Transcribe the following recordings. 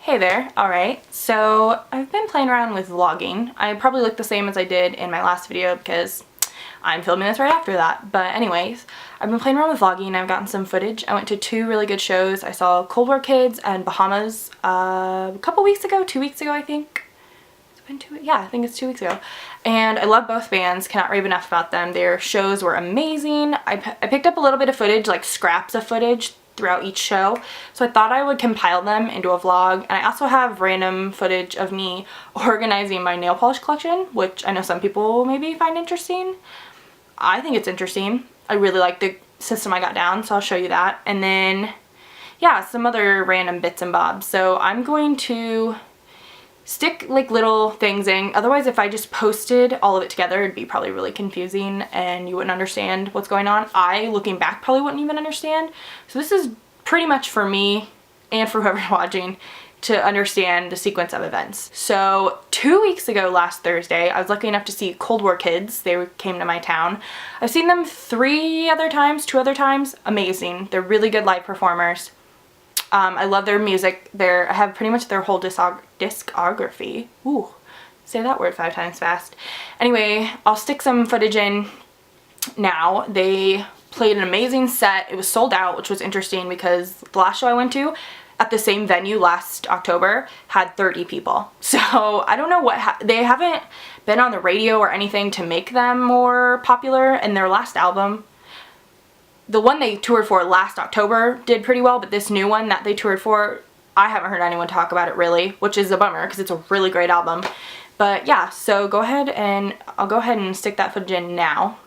Hey there. Alright, so I've been playing around with vlogging. I probably look the same as I did in my last video because I'm filming this right after that. But anyways, I've been playing around with vlogging. I've gotten some footage. I went to two really good shows. I saw Cold War Kids and Bahamas a couple weeks ago, 2 weeks ago I think. It's been 2 weeks? Yeah, I think it's 2 weeks ago. And I love both bands. Cannot rave enough about them. Their shows were amazing. I picked up a little bit of footage, like scraps of footage throughout each show, so I thought I would compile them into a vlog. And I also have random footage of me organizing my nail polish collection, which I know some people maybe find interesting. I think it's interesting. I really like the system I got down, so I'll show you that. And then yeah, some other random bits and bobs. So I'm going to stick like little things in. Otherwise, if I just posted all of it together, it'd be probably really confusing and you wouldn't understand what's going on. I, looking back, probably wouldn't even understand. So this is pretty much for me and for whoever's watching to understand the sequence of events. So 2 weeks ago, last Thursday, I was lucky enough to see Cold War Kids. They came to my town. I've seen them two other times. Amazing. They're really good live performers. I love their music. I have pretty much their whole discography. Ooh, say that word 5 times fast. Anyway, I'll stick some footage in now. They played an amazing set. It was sold out, which was interesting because the last show I went to at the same venue last October had 30 people. So I don't know what they haven't been on the radio or anything to make them more popular. And their last album, the one they toured for last October, did pretty well, but this new one that they toured for, I haven't heard anyone talk about it really, which is a bummer because it's a really great album. But yeah, so I'll go ahead and stick that footage in now.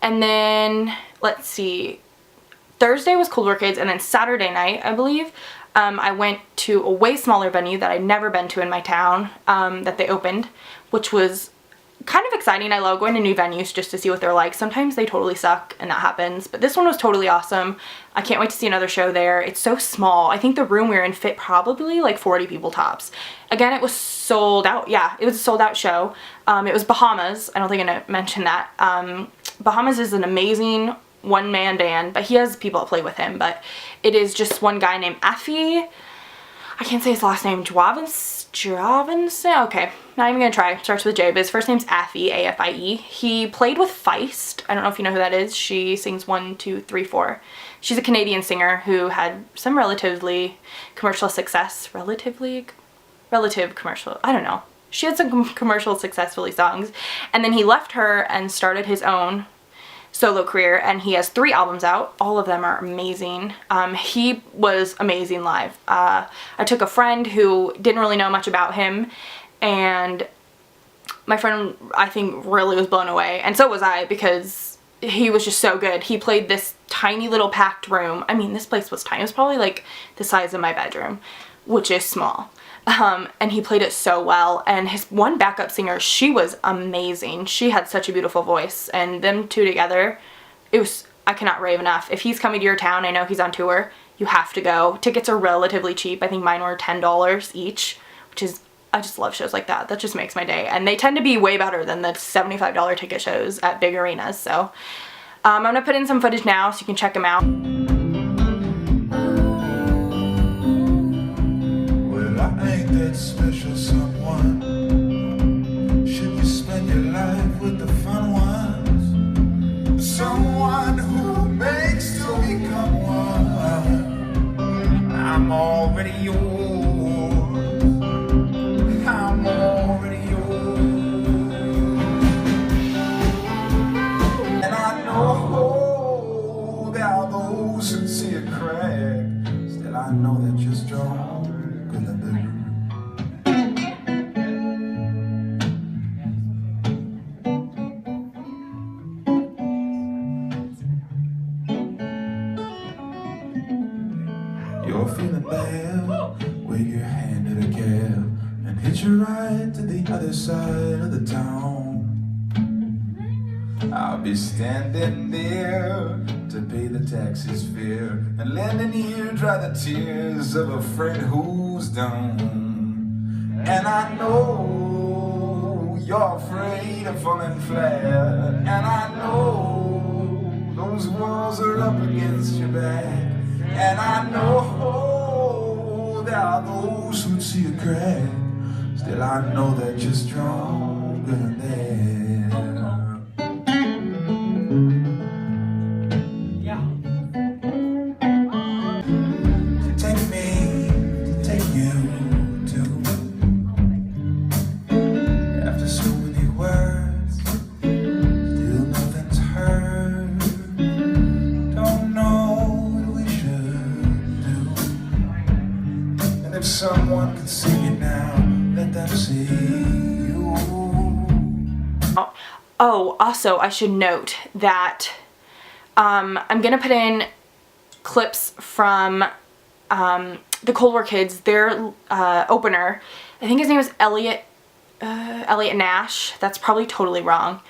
And then, let's see, Thursday was Cold War Kids, and then Saturday night, I believe, I went to a way smaller venue that I'd never been to in my town that they opened, which was kind of exciting. I love going to new venues just to see what they're like. Sometimes they totally suck and that happens, but this one was totally awesome. I can't wait to see another show there. It's so small. I think the room we were in fit probably like 40 people tops. Again, it was sold out. Yeah, it was a sold out show. It was Bahamas. I don't think I mentioned that. Bahamas is an amazing one-man band, but he has people that play with him, but it is just one guy named Afi. I can't say his last name. Javinson? Okay, not even gonna try. Starts with J, but his first name's Afi, A-F-I-E. He played with Feist. I don't know if you know who that is. She sings 1, 2, 3, 4. She's a Canadian singer who had some relatively commercial success. Relative commercial, I don't know. She had some commercial successfully songs, and then he left her and started his own solo career, and he has 3 albums out. All of them are amazing. He was amazing live. I took a friend who didn't really know much about him, and my friend, I think, really was blown away, and so was I, because he was just so good. He played this tiny little packed room. I mean, this place was tiny. It was probably like the size of my bedroom, which is small. And he played it so well, and his one backup singer, she was amazing. She had such a beautiful voice, and them two together, it was, I cannot rave enough. If he's coming to your town, I know he's on tour, you have to go. Tickets are relatively cheap. I think mine were $10 each, which is, I just love shows like that. That just makes my day, and they tend to be way better than the $75 ticket shows at big arenas. So I'm gonna put in some footage now so you can check them out. That special someone. Should you spend your life with the fun ones? Someone who makes to become one. I'm already yours. I'm already yours. And I know there are those who see a crack. Still I know that you're stronger than them. You're feeling bad, wave your hand at a cab and hitch a ride to the other side of the town. I'll be standing there to pay the taxi's fare and lend an ear, dry the tears of a friend who's down. And I know you're afraid of falling flat, and I know those walls are up against your back. And I know there are those who'd see a crack. Still I know that you're stronger than that. Yeah. So take me, take you too. After so many words, still nothing's heard. Don't know what we should do. And if someone could sing it now, let them see you. Oh, also, I should note that I'm gonna put in clips from the Cold War Kids, their opener. I think his name is Elliot Nash. That's probably totally wrong.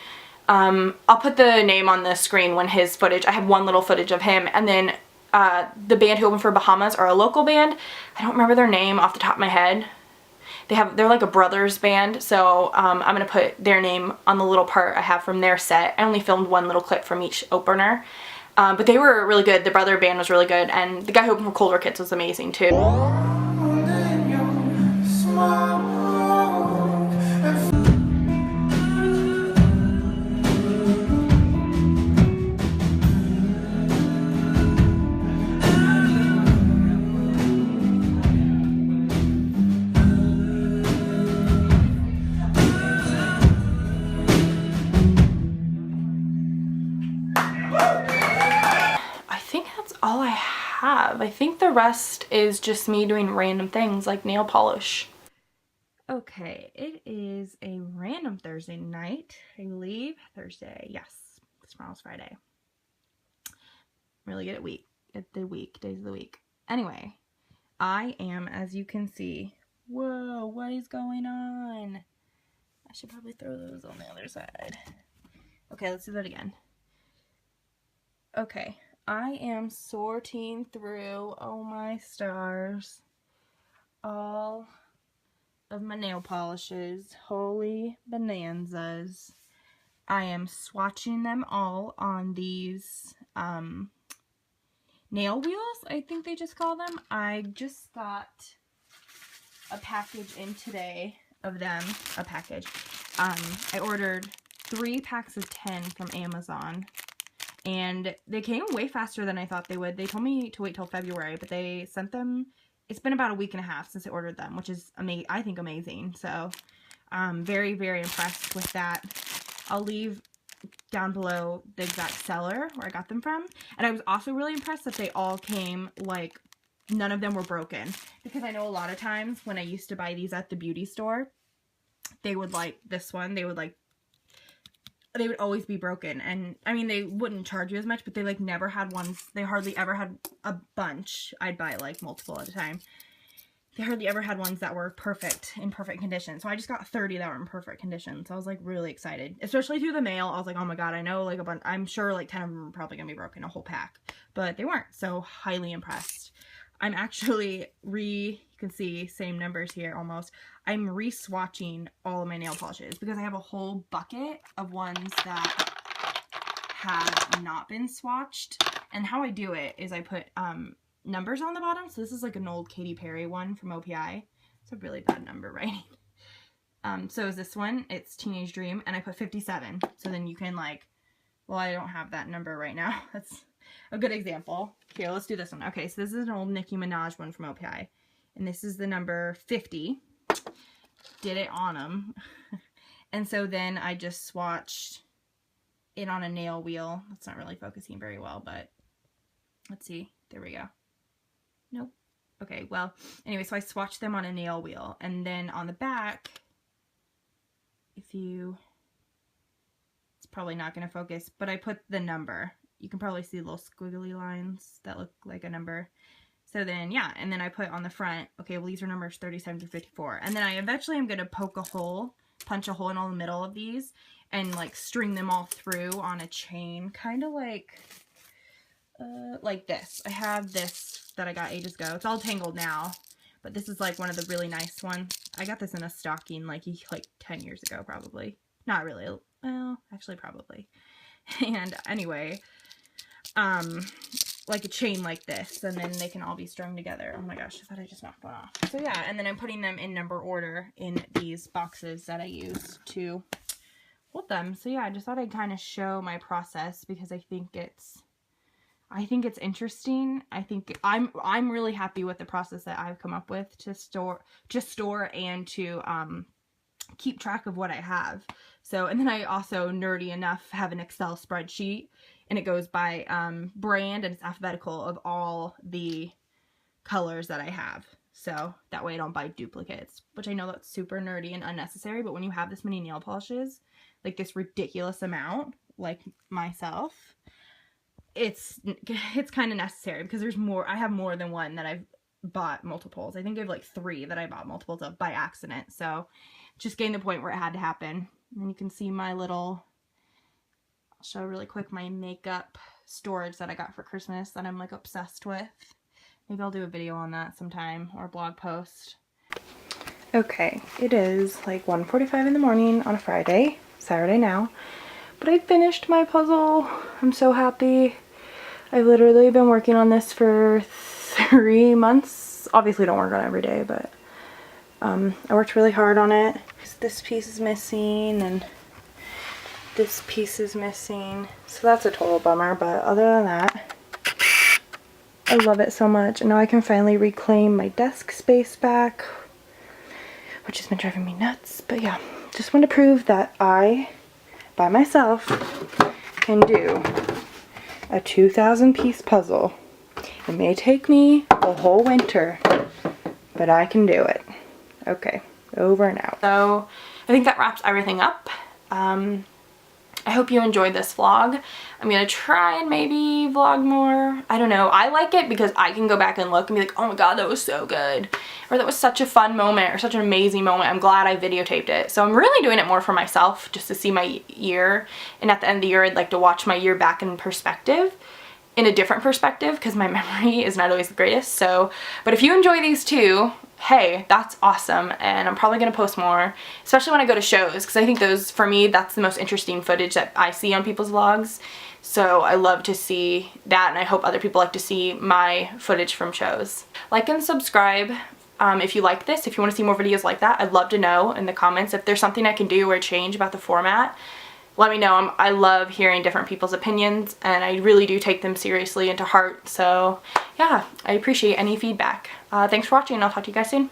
I'll put the name on the screen when his footage, I have one little footage of him, and then the band who opened for Bahamas are a local band. I don't remember their name off the top of my head. They're like a brothers band, so I'm gonna put their name on the little part I have from their set. I only filmed one little clip from each opener, but they were really good. The brother band was really good, and the guy who opened for Cold War Kids was amazing too. All I have. I think the rest is just me doing random things like nail polish. Okay, it is a random Thursday night, I believe. Thursday, yes. because tomorrow's Friday. Really good at days of the week. Anyway, I am, as you can see, whoa, what is going on? I should probably throw those on the other side. Okay, let's do that again. Okay, I am sorting through, oh my stars, all of my nail polishes. Holy bonanzas. I am swatching them all on these nail wheels, I think they just call them. I just got a package in today of them. I ordered 3 packs of 10 from Amazon, and they came way faster than I thought they would. They told me to wait till February, but they sent them. It's been about a week and a half since I ordered them, which is I think amazing. So I'm very, very impressed with that. I'll leave down below the exact seller where I got them from. And I was also really impressed that they all came, like, none of them were broken. Because I know a lot of times when I used to buy these at the beauty store, they would, like, this one, they would always be broken. And, I mean, they wouldn't charge you as much, but they, like, never had ones, they hardly ever had a bunch. I'd buy, like, multiple at a time. They hardly ever had ones that were in perfect condition. So I just got 30 that were in perfect condition. So I was, like, really excited. Especially through the mail. I was like, oh my god, I know, like, I'm sure, like, 10 of them are probably gonna be broken, a whole pack. But they weren't. So highly impressed. I'm actually you can see, same numbers here almost. I'm re-swatching all of my nail polishes because I have a whole bucket of ones that have not been swatched. And how I do it is I put, numbers on the bottom. So this is like an old Katy Perry one from OPI. It's a really bad number writing. So is this one. It's Teenage Dream, and I put 57. So then you can, like, well, I don't have that number right now. That's a good example. Here, let's do this one. Okay, so this is an old Nicki Minaj one from OPI, and this is the number 50. Did it on them. And so then I just swatched it on a nail wheel. That's not really focusing very well, but let's see. There we go. Nope. Okay, well, anyway, so I swatched them on a nail wheel, and then on the back, it's probably not going to focus, but I put the number. You can probably see little squiggly lines that look like a number. So then, yeah, and then I put on the front, okay, well, these are numbers 37 through 54, and then I eventually am going to punch a hole in all the middle of these, and, like, string them all through on a chain, kind of like this. I have this that I got ages ago. It's all tangled now, but this is, like, one of the really nice ones. I got this in a stocking, like 10 years ago, probably. Not really. Well, actually, probably. And anyway, like a chain like this, and then they can all be strung together. Oh my gosh, I thought I just knocked one off. So yeah, and then I'm putting them in number order in these boxes that I use to hold them. So yeah, I just thought I'd kind of show my process because I think it's interesting. I think I'm really happy with the process that I've come up with to store and to keep track of what I have. So, and then I also, nerdy enough, have an Excel spreadsheet, and it goes by brand, and it's alphabetical of all the colors that I have. So that way I don't buy duplicates, which I know that's super nerdy and unnecessary, but when you have this many nail polishes, like this ridiculous amount, like myself, it's kind of necessary because there's more. I have more than one that I've bought multiples. I think I have like 3 that I bought multiples of by accident. So just getting the point where it had to happen. And you can see my little, I'll show really quick my makeup storage that I got for Christmas that I'm like obsessed with. Maybe I'll do a video on that sometime, or a blog post. Okay, it is like 1:45 in the morning on a Friday, Saturday now, but I finished my puzzle. I'm so happy. I've literally been working on this for 3 months. Obviously don't work on it every day, but I worked really hard on it. This piece is missing, and this piece is missing, so that's a total bummer, but other than that, I love it so much. And now I can finally reclaim my desk space back, which has been driving me nuts. But yeah, just want to prove that I, by myself, can do a 2,000 piece puzzle. It may take me a whole winter, but I can do it. Okay, over and out. So I think that wraps everything up. I I hope you enjoyed this vlog. I'm gonna try and maybe vlog more. I don't know. I like it because I can go back and look and be like, oh my god, that was so good. Or that was such a fun moment or such an amazing moment. I'm glad I videotaped it. So I'm really doing it more for myself, just to see my year. And at the end of the year, I'd like to watch my year back in perspective. In a different perspective, because my memory is not always the greatest. So, but if you enjoy these too, hey, that's awesome, and I'm probably gonna post more, especially when I go to shows, because I think those, for me, that's the most interesting footage that I see on people's vlogs. So I love to see that, and I hope other people like to see my footage from shows. Like and subscribe if you like this. If you want to see more videos like that, I'd love to know in the comments if there's something I can do or change about the format. Let me know. I love hearing different people's opinions, and I really do take them seriously and to heart. So yeah, I appreciate any feedback. Thanks for watching, and I'll talk to you guys soon.